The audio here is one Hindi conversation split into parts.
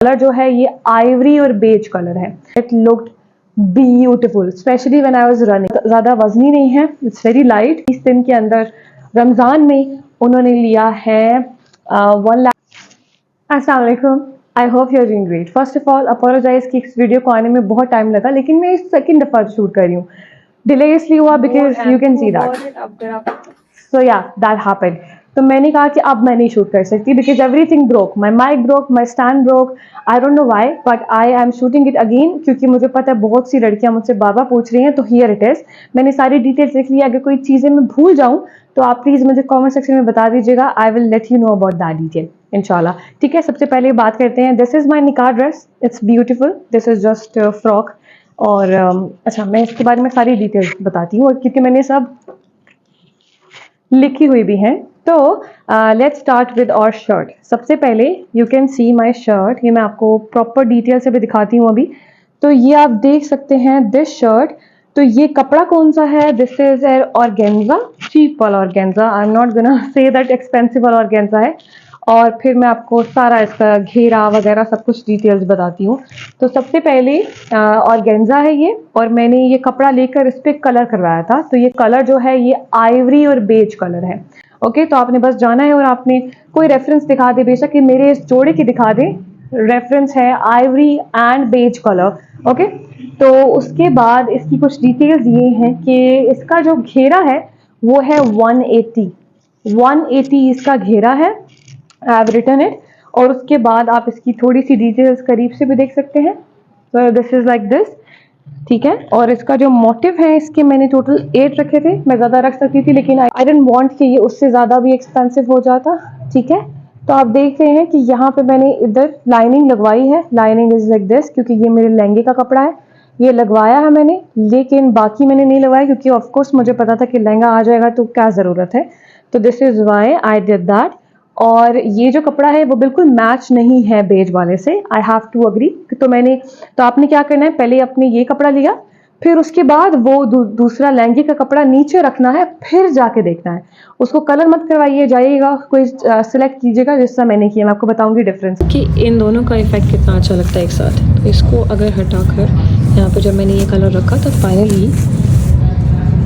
कलर जो है ये आइवरी और बेज कलर है। It looked beautiful specially when I was running. ज़्यादा वजनी नहीं है, इट्स वेरी लाइट। इस दिन के अंदर रमज़ान में उन्होंने लिया है 1 लाख। अस्सलाम वालेकुम, I hope you are doing great. First of all apologise कि इस वीडियो को आने में बहुत टाइम लगा, लेकिन मैं इस सेकंड दफ़ा शूट कर रही हूँ। डिले इसलिए हुआ because you can see that, so yeah that happened. तो मैंने कहा कि अब मैं नहीं शूट कर सकती because everything broke, my mic broke, my stand broke, I don't know why, but I am shooting it again क्योंकि मुझे पता है बहुत सी लड़कियां मुझसे बार बार पूछ रही हैं। तो हियर इट इज़, मैंने सारी डिटेल्स लिख ली। अगर कोई चीज़ें मैं भूल जाऊँ तो आप प्लीज़ मुझे कमेंट सेक्शन में बता दीजिएगा। I will let you know about that detail इंशाल्लाह। ठीक है, सबसे पहले बात करते हैं। दिस इज़ माई निकाह dress, it's beautiful, this is just frock. और अच्छा, मैं इसके बारे में सारी डिटेल्स बताती हूँ क्योंकि मैंने सब लिखी हुई भी हैं। तो let's start with our shirt. सबसे पहले you can see my shirt, ये मैं आपको प्रॉपर डिटेल से भी दिखाती हूँ अभी। तो ये आप देख सकते हैं दिस शर्ट। तो ये कपड़ा कौन सा है? This is a organza, cheap वाला organza. I am not gonna say that expensive वाला ऑर्गेन्जा है। और फिर मैं आपको सारा इसका घेरा वगैरह सब कुछ डिटेल्स बताती हूँ। तो सबसे पहले ऑर्गेन्जा है ये, और मैंने ये कपड़ा लेकर इस पर कलर करवाया था। तो ये कलर जो है ये आइवरी और बेज कलर है। ओके, तो आपने बस जाना है और आपने कोई रेफरेंस दिखा दे, बेशक कि मेरे इस जोड़े की दिखा दे, रेफरेंस है ivory and beige colour. Okay, तो उसके बाद इसकी कुछ डिटेल्स ये हैं कि इसका जो घेरा है वो है 180 इसका घेरा है। I have written it. और उसके बाद आप इसकी थोड़ी सी डिटेल्स करीब से भी देख सकते हैं। तो दिस इज लाइक दिस, ठीक है। और इसका जो मोटिव है, इसके मैंने टोटल 8 रखे थे। मैं ज़्यादा रख सकती थी लेकिन आई डिडंट वांट कि ये उससे ज़्यादा भी एक्सपेंसिव हो जाता। ठीक है, तो आप देख रहे हैं कि यहाँ पे मैंने इधर लाइनिंग लगवाई है। लाइनिंग इज लाइक दिस क्योंकि ये मेरे लहंगे का कपड़ा है, ये लगवाया है मैंने, लेकिन बाकी मैंने नहीं लगवाया क्योंकि ऑफकोर्स मुझे पता था कि लहंगा आ जाएगा तो क्या ज़रूरत है। तो this is why I did that. और ये जो कपड़ा है वो बिल्कुल मैच नहीं है बेज वाले से, आई हैव टू अग्री। तो आपने क्या करना है, पहले अपने ये कपड़ा लिया, फिर उसके बाद वो दूसरा लहंगे का कपड़ा नीचे रखना है, फिर जाके देखना है। उसको कलर मत करवाइए जाइएगा, कोई सिलेक्ट कीजिएगा जिससा मैंने किया। मैं आपको बताऊंगी डिफरेंस कि इन दोनों का इफेक्ट कितना अच्छा लगता है एक साथ। तो इसको अगर हटाकर यहाँ पे जब मैंने ये कलर रखा तो फाइनली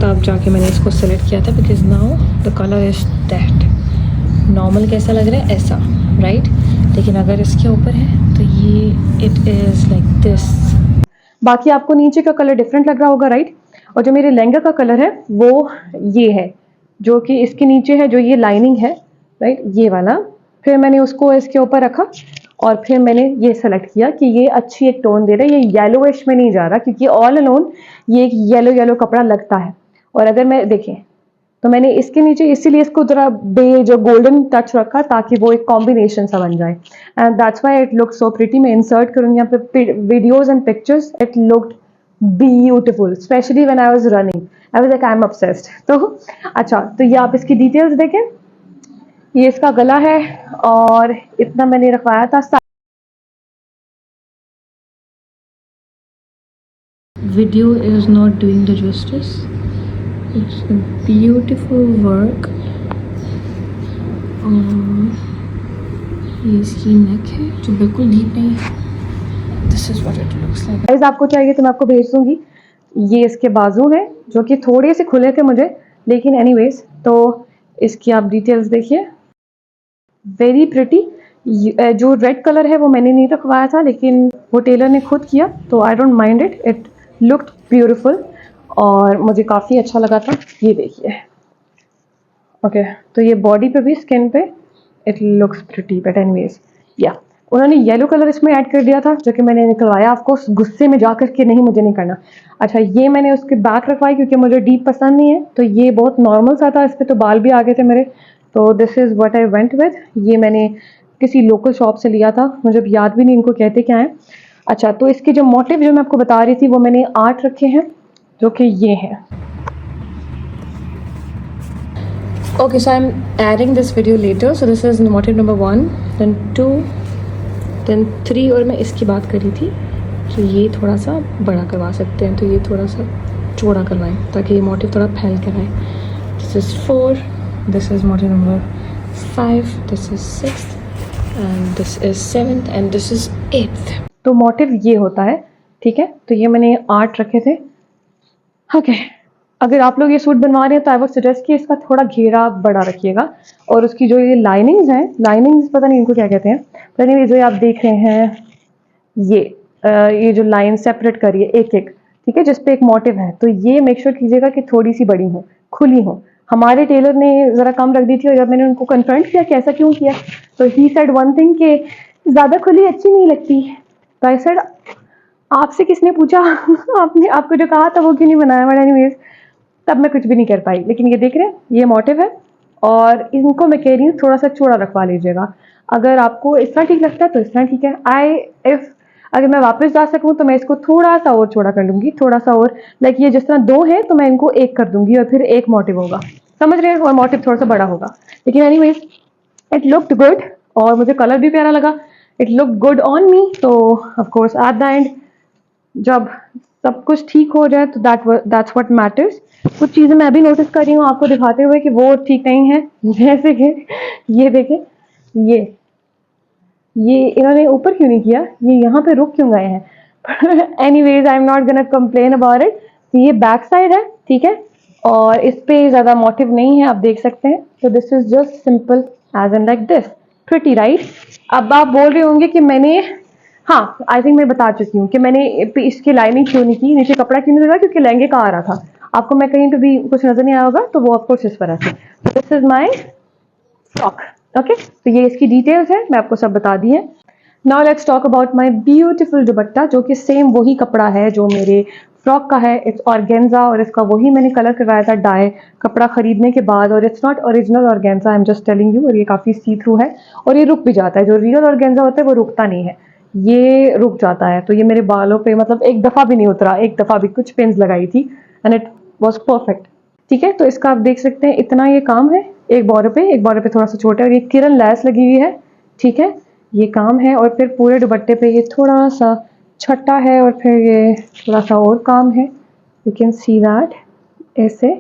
तब जाके मैंने इसको सेलेक्ट किया था because now the colour is that. Normal कैसा लग रहा है ऐसा, राइट? लेकिन अगर इसके ऊपर है तो ये इट इज़ लाइक दिस। बाकी आपको नीचे का कलर डिफरेंट लग रहा होगा, राइट? और जो मेरे लहंगा का कलर है वो ये है, जो कि इसके नीचे है, जो ये लाइनिंग है, राइट, ये वाला। फिर मैंने उसको इसके ऊपर रखा और फिर मैंने ये सेलेक्ट किया कि ये अच्छी एक टोन दे रहा है। ये येलोइश में नहीं जा रहा क्योंकि ऑल अलोन ये एक येलो कपड़ा लगता है। और अगर मैं देखें तो मैंने इसके नीचे इसीलिए इसको जरा बेज और गोल्डन टच रखा ताकि वो एक कॉम्बिनेशन सा बन जाए, and that's why it looks so pretty. मैं इंसर्ट करूँगी यहाँ पे videos and pictures. It looked beautiful specially when I was running. I was like I am obsessed. तो अच्छा, तो ये आप इसकी डिटेल्स देखें। ये इसका गला है और इतना मैंने रखवाया था। Video is not doing the justice. It's a beautiful work. और ये इसकी नेक है जो बिल्कुल डीप नहीं है। This is what it looks like. Guys आपको चाहिए तो मैं आपको भेज दूंगी। ये इसके बाजू हैं जो कि थोड़े से खुले थे मुझे, लेकिन एनीवेज। तो इसकी आप डिटेल्स देखिए, वेरी प्रिटी। जो रेड कलर है वो मैंने नहीं रखवाया था लेकिन वो टेलर ने खुद किया, तो I don't mind it. It looked beautiful और मुझे काफ़ी अच्छा लगा था। ये देखिए, ओके, तो ये बॉडी पे भी, स्किन पे it looks pretty, but anyways या उन्होंने येलो कलर इसमें ऐड कर दिया था जो कि मैंने निकलवाया। ऑफकोर्स गुस्से में जाकर के नहीं, मुझे नहीं करना। अच्छा, ये मैंने उसके बैक रखवाई क्योंकि मुझे डीप पसंद नहीं है। तो ये बहुत नॉर्मल सा था, इस पर तो बाल भी आ गए थे मेरे। तो this is what I went with. ये मैंने किसी लोकल शॉप से लिया था, मुझे याद भी नहीं इनको कहते क्या है। अच्छा, तो इसके जो मोटिव जो मैं आपको बता रही थी वो मैंने 8 रखे हैं जो कि ये हैं। Okay, so I'm adding this video later. So this is motive number 1, then 2, then 3। और मैं इसकी बात करी थी कि ये थोड़ा सा बड़ा करवा सकते हैं, तो ये थोड़ा सा चौड़ा करवाएं ताकि ये मोटिव थोड़ा फैल कर आए। This is 4, this is motive number 5, this is 6, and this is 7th and this is 8th. तो मोटिव ये होता है, ठीक है। तो ये मैंने 8 रखे थे। ओके, अगर आप लोग ये सूट बनवा रहे हैं तो आई वुड सजेस्ट कि इसका थोड़ा घेरा बड़ा रखिएगा, और उसकी जो ये लाइनिंग्स हैं, लाइनिंग्स पता नहीं इनको क्या कहते हैं, पता नहीं, जो आप देख रहे हैं ये जो लाइन सेपरेट करिए एक एक, ठीक है, जिसपे एक मोटिव है, तो ये मेक श्योर कीजिएगा कि थोड़ी सी बड़ी हो, खुली हो। हमारे टेलर ने ज़रा कम रख दी थी, और जब मैंने उनको कन्फ्रंट किया कि ऐसा क्यों किया, तो ही सेड वन थिंग कि ज़्यादा खुली अच्छी नहीं लगती। तो आई सेड आपसे किसने पूछा आपने, आपको जो कहा था वो क्यों नहीं बनाया। बट एनीवेज, तब मैं कुछ भी नहीं कर पाई। लेकिन ये देख रहे हैं, ये मोटिव है, और इनको मैं कह रही हूँ थोड़ा सा चौड़ा रखवा लीजिएगा। अगर आपको इस तरह ठीक लगता है तो इस तरह ठीक है। अगर मैं वापस जा सकूँ तो मैं इसको थोड़ा सा और चौड़ा कर लूँगी, थोड़ा सा और, लाइक ये जिस तरह 2 है तो मैं इनको 1 कर दूँगी, और फिर एक मोटिव होगा, समझ रहे हैं, और मोटिव थोड़ा सा बड़ा होगा। लेकिन एनीवेज इट लुक्ड गुड, और मुझे कलर भी प्यारा लगा, it looked good on me. तो of course at the end जब सब कुछ ठीक हो जाए तो दैट्स व्हाट मैटर्स। कुछ चीज़ें मैं भी नोटिस कर रही हूँ आपको दिखाते हुए कि वो ठीक नहीं है, जैसे कि ये देखें, ये इन्होंने ऊपर क्यों नहीं किया, ये यहाँ पे रुक क्यों गए हैं। Anyways I am not gonna complain about it. तो ये बैक साइड है, ठीक है, और इस पे ज़्यादा मोटिव नहीं है, आप देख सकते हैं। तो this is just simple as an like this, pretty right. अब आप बोल रहे होंगे कि मैंने, हाँ आई थिंक मैं बता चुकी हूँ कि मैंने इसकी लाइनिंग क्यों नहीं की, नीचे कपड़ा क्यों नहीं लगा, क्योंकि लहंगे का आ रहा था। आपको मैं कहीं पे भी कुछ नजर नहीं आया होगा, तो वो ऑफकोर्स इस तरह से। This is my frock, okay. तो ये इसकी डिटेल्स है, मैं आपको सब बता दी है। Now let's talk about my beautiful दुपट्टा, जो कि सेम वही कपड़ा है जो मेरे फ्रॉक का है। इट्स ऑर्गेन्जा, और इसका वही मैंने कलर करवाया था डाई कपड़ा खरीदने के बाद, और it's not original organza, I am just telling you. और ये काफ़ी सी थ्रू है, और ये रुक भी जाता है। जो रियल ऑर्गेन्जा होता है वो रुकता नहीं है, ये रुक जाता है। तो ये मेरे बालों पे मतलब एक दफ़ा भी नहीं उतरा, एक दफ़ा भी, कुछ पिन्स लगाई थी एंड इट वॉज परफेक्ट, ठीक है। तो इसका आप देख सकते हैं, इतना ये काम है, एक बॉर्डर पे थोड़ा सा छोटा है, और ये किरण लैस लगी हुई है, ठीक है, ये काम है। और फिर पूरे दुपट्टे पे ये थोड़ा सा छट्टा है, और फिर ये थोड़ा सा और काम है, यू कैन सी दैट, ऐसे,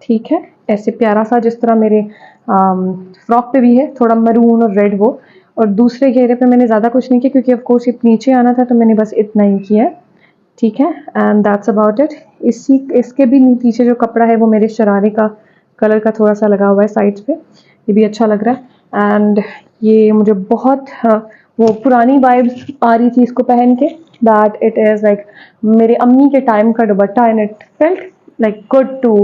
ठीक है, ऐसे प्यारा सा, जिस तरह मेरे फ्रॉक पे भी है, थोड़ा मरून और रेड वो। और दूसरे घेरे पे मैंने ज़्यादा कुछ नहीं किया, क्योंकि ऑफ कोर्स ये नीचे आना था, तो मैंने बस इतना ही किया, ठीक है, एंड दैट्स अबाउट इट। इसके भी पीछे जो कपड़ा है वो मेरे शरारे का कलर का थोड़ा सा लगा हुआ है साइड्स पे, ये भी अच्छा लग रहा है। एंड ये मुझे बहुत वो पुरानी वाइब्स आ रही थी इसको पहन के, दैट इट इज़ लाइक मेरे अम्मी के टाइम का dupatta, and it felt like good to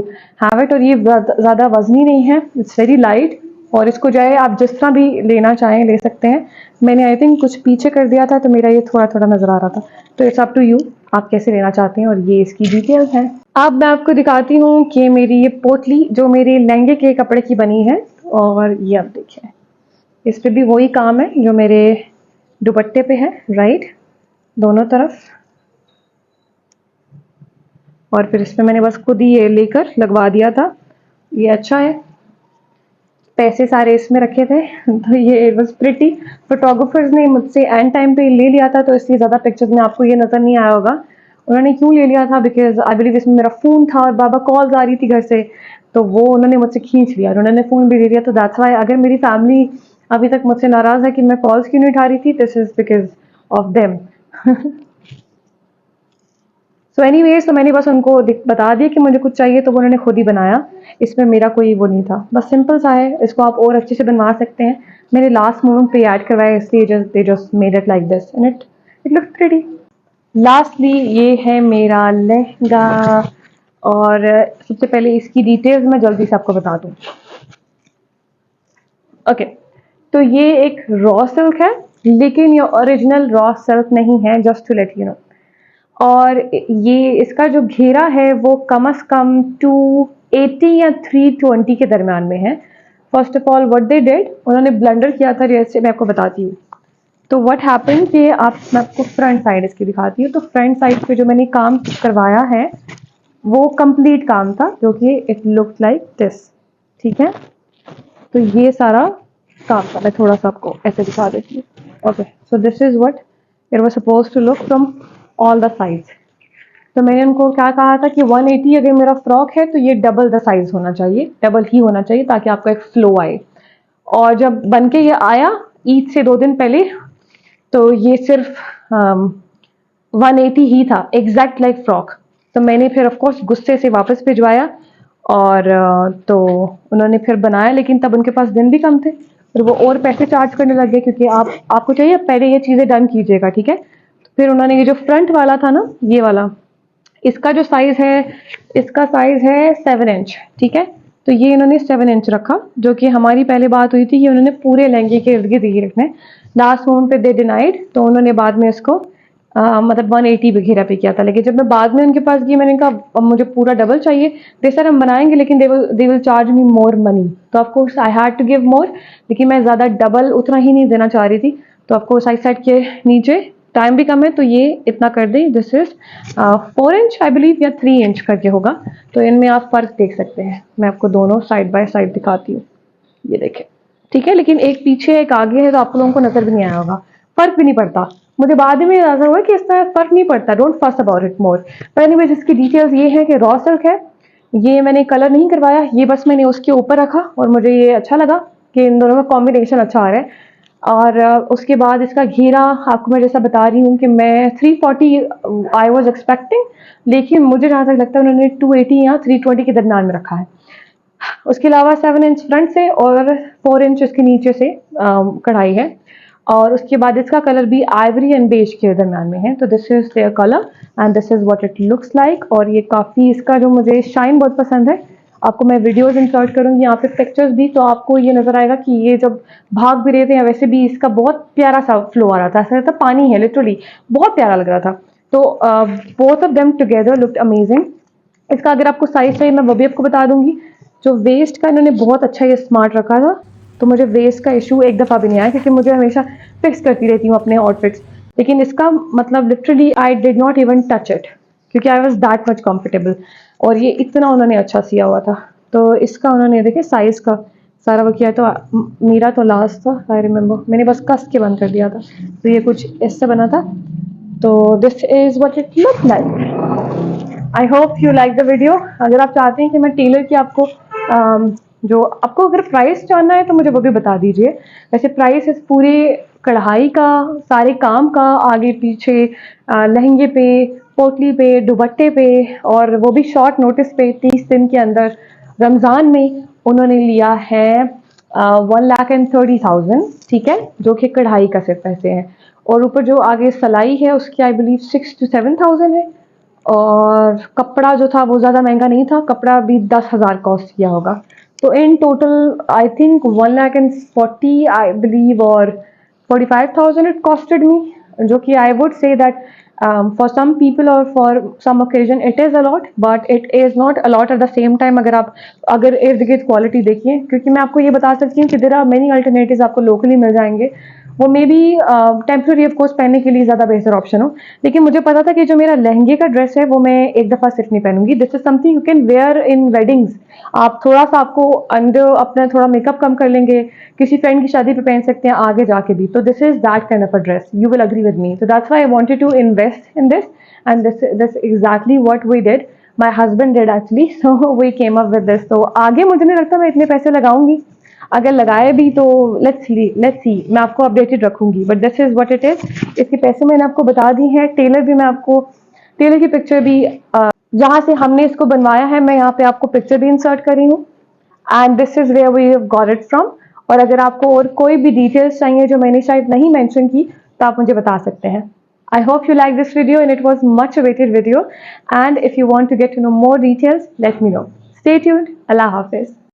have it. और ये ज़्यादा वजनी नहीं है, इट्स वेरी लाइट, और इसको जो है आप जिस तरह भी लेना चाहें ले सकते हैं। मैंने आई थिंक कुछ पीछे कर दिया था, तो मेरा ये थोड़ा थोड़ा नज़र आ रहा था, तो इट्स अप टू यू, आप कैसे लेना चाहते हैं। और ये इसकी डिटेल्स हैं। अब मैं आपको दिखाती हूँ कि मेरी ये पोटली जो मेरे लहंगे के कपड़े की बनी है, और ये आप देखें, इस पे भी वही काम है जो मेरे दुपट्टे पे है, राइट, दोनों तरफ। और फिर इस पे मैंने बस खुद ही ये लेकर लगवा दिया था, ये अच्छा है। पैसे सारे इसमें रखे थे, तो ये बस प्रिटी। फोटोग्राफर्स ने मुझसे एंड टाइम पे ले लिया था, तो इसलिए ज़्यादा पिक्चर्स में आपको ये नज़र नहीं आया होगा। उन्होंने क्यों ले लिया था, बिकॉज आई बिलीव इसमें मेरा फ़ोन था, और बाबा कॉल्स आ रही थी घर से, तो वो उन्होंने मुझसे खींच लिया, और उन्होंने फ़ोन भी दे दिया। तो दैट्स वाई अगर मेरी फैमिली अभी तक मुझसे नाराज़ है कि मैं कॉल्स क्यों नहीं उठा रही थी, this is because of them. So anyways, तो मैंने बस उनको बता दिया कि मुझे कुछ चाहिए, तो वो उन्होंने खुद ही बनाया, इसमें मेरा कोई वो नहीं था, बस सिंपल सा है। इसको आप और अच्छे से बनवा सकते हैं। मैंने लास्ट मोमेंट पे ऐड करवाया, इसलिए they just made it like this and it looks pretty. Lastly ये है मेरा लहंगा, और सबसे पहले इसकी डिटेल्स मैं जल्दी से आपको बता दूँ। ओके, तो ये एक रॉ सिल्क है, लेकिन ये ओरिजिनल रॉ सिल्क नहीं है, just to let you know. और ये इसका जो घेरा है वो कम से कम 280 या 320 के दरम्यान में है। First of all what they did, उन्होंने ब्लेंडर किया था, जैसे मैं आपको बताती हूँ। तो व्हाट हैपन कि मैं आपको फ्रंट साइड इसकी दिखाती हूँ। तो फ्रंट साइड पे जो मैंने काम करवाया है वो कंप्लीट काम था, जो कि इट लुक लाइक दिस, ठीक है। तो ये सारा काम था, मैं थोड़ा सा आपको ऐसे दिखा देती हूँ। Okay, so this is what it was suppose to look from all the sides. तो मैंने उनको क्या कहा था कि 180 अगर मेरा फ्रॉक है तो ये डबल द साइज होना चाहिए, डबल ही होना चाहिए, ताकि आपका एक फ्लो आए। और जब बन के ये आया ईद से 2 दिन पहले, तो ये सिर्फ 180 ही था, एग्जैक्ट लाइक फ्रॉक। तो मैंने फिर ऑफ कोर्स गुस्से से वापस भिजवाया और तो उन्होंने फिर बनाया, लेकिन तब उनके पास दिन भी कम थे और वो और पैसे चार्ज करने लगे, क्योंकि आपको चाहिए पहले ये चीज़ें डन कीजिएगा, ठीक है। तो फिर उन्होंने ये जो फ्रंट वाला था ना, ये वाला, इसका जो साइज़ है, इसका साइज़ है 7 इंच, ठीक है। तो ये इन्होंने 7 इंच रखा, जो कि हमारी पहले बात हुई थी कि उन्होंने पूरे लहंगे के इर्द गिर्द ही रखने। लास्ट मोमेंट पे दे डिनाइड, तो उन्होंने बाद में इसको मतलब 180 वगैरह पे किया था। लेकिन जब मैं बाद में उनके पास गई, मैंने कहा अब मुझे पूरा डबल चाहिए। दे सर हम बनाएंगे, लेकिन they will charge me more money. तो of course I had to give more, लेकिन मैं ज़्यादा डबल उतना ही नहीं देना चाह रही थी। तो ऑफकोर्स आई सेड के नीचे टाइम भी कम है, तो ये इतना कर दें। This is 4 inch I believe, या 3 इंच करके होगा। तो इनमें आप फ़र्क देख सकते हैं। मैं आपको दोनों साइड बाय साइड दिखाती हूँ, ये देखें, ठीक है। लेकिन एक पीछे एक आगे है, तो आप लोगों को नजर भी नहीं आया होगा, फर्क भी नहीं पड़ता। मुझे बाद में अंदाजा हुआ कि इस तरह फर्क नहीं पड़ता। डोंट फस अबाउट इट मोर। पर एनीवेज, इसकी डिटेल्स ये है कि रॉ सिल्क है, ये मैंने कलर नहीं करवाया, ये बस मैंने उसके ऊपर रखा और मुझे ये अच्छा लगा कि इन दोनों का कॉम्बिनेशन अच्छा आ रहा है। और उसके बाद इसका घेरा आपको मैं जैसा बता रही हूँ कि मैं 340 आई वॉज एक्सपेक्टिंग, लेकिन मुझे जहाँ तक लगता है उन्होंने 280 या 320 के दरम्यान में रखा है। उसके अलावा 7 इंच फ्रंट से और 4 इंच इसके नीचे से कढ़ाई है। और उसके बाद इसका कलर भी आइवरी एंड बेज के दरम्यान में है। तो this is their colour and this is what it looks like. और ये काफ़ी, इसका जो मुझे शाइन बहुत पसंद है। आपको मैं वीडियोस इंसर्ट करूंगी यहाँ पे, पिक्चर्स भी, तो आपको ये नजर आएगा कि ये जब भाग भी रहे थे या वैसे भी इसका बहुत प्यारा सा फ्लो आ रहा था, ऐसा लगता पानी है लिटरली, बहुत प्यारा लग रहा था। तो both of them together looked amazing. इसका अगर आपको साइज चाहिए मैं वो भी आपको बता दूंगी। जो वेस्ट का इन्होंने बहुत अच्छा ये स्मार्ट रखा था, तो मुझे वेस्ट का इशू एक दफ़ा भी नहीं आया, क्योंकि मुझे हमेशा फिक्स करती रहती हूँ अपने आउटफिट्स। लेकिन इसका मतलब literally I did not even touch it, क्योंकि I was that much comfortable. और ये इतना उन्होंने अच्छा सिया हुआ था। तो इसका उन्होंने देखे साइज़ का सारा वो किया। तो मेरा तो लास्ट था, आई रिमेंबर, मैंने बस कस के बंद कर दिया था। तो ये कुछ इससे बना था। तो this is what it look like. I hope you like the video. अगर आप चाहते हैं कि मैं टेलर की आपको जो आपको अगर प्राइस जानना है तो मुझे वो भी बता दीजिए। वैसे प्राइस इस पूरे कढ़ाई का, सारे काम का, आगे पीछे, लहंगे पे, पोटली पे, दुपट्टे पे, और वो भी शॉर्ट नोटिस पे 30 दिन के अंदर, रमज़ान में उन्होंने लिया है 1,30,000, ठीक है, जो कि कढ़ाई का सिर्फ पैसे हैं। और ऊपर जो आगे सलाई है उसकी आई बिलीव 6 to 7,000 है। और कपड़ा जो था वो ज़्यादा महंगा नहीं था, कपड़ा भी 10,000 कॉस्ट किया होगा। तो in total I think 1,40,000 I believe, और 45,000 इट कॉस्टेड मी, जो कि I would say that for some people और for some occasion it is a lot, but it is not a lot at the same time. अगर इर्द गिर्द क्वालिटी देखिए, क्योंकि मैं आपको ये बता सकती हूँ कि देयर आर मेनी अल्टरनेटिव्स आपको लोकली मिल जाएंगे। वो may be temporary of course पहनने के लिए ज़्यादा बेहतर ऑप्शन हो, लेकिन मुझे पता था कि जो मेरा लहंगे का ड्रेस है वो मैं एक दफ़ा सिर्फ नहीं पहनूंगी। This is something you can wear in weddings. आप थोड़ा सा आपको अंडर अपना थोड़ा मेकअप कम कर लेंगे, किसी फ्रेंड की शादी पे पहन सकते हैं आगे जाके भी। तो this is that kind of a dress, you will agree with me. तो that's why I wanted to invest in this, and this exactly what we did, my husband did actually, so we came up with this. तो आगे मुझे नहीं लगता मैं इतने पैसे लगाऊंगी, अगर लगाए भी तो लेट्स सी, मैं आपको अपडेटेड रखूंगी। But this is what it is. इसके पैसे मैंने आपको बता दी हैं। टेलर भी मैं आपको, टेलर की पिक्चर भी जहाँ से हमने इसको बनवाया है, मैं यहाँ पे आपको पिक्चर भी इंसर्ट करी हूँ। And this is where we got it from. और अगर आपको और कोई भी डिटेल्स चाहिए जो मैंने शायद नहीं मेंशन की, तो आप मुझे बता सकते हैं। I hope you like this video and it was much awaited video. And if you want to get to know more details, let me know. Stay tuned. Allah Hafiz.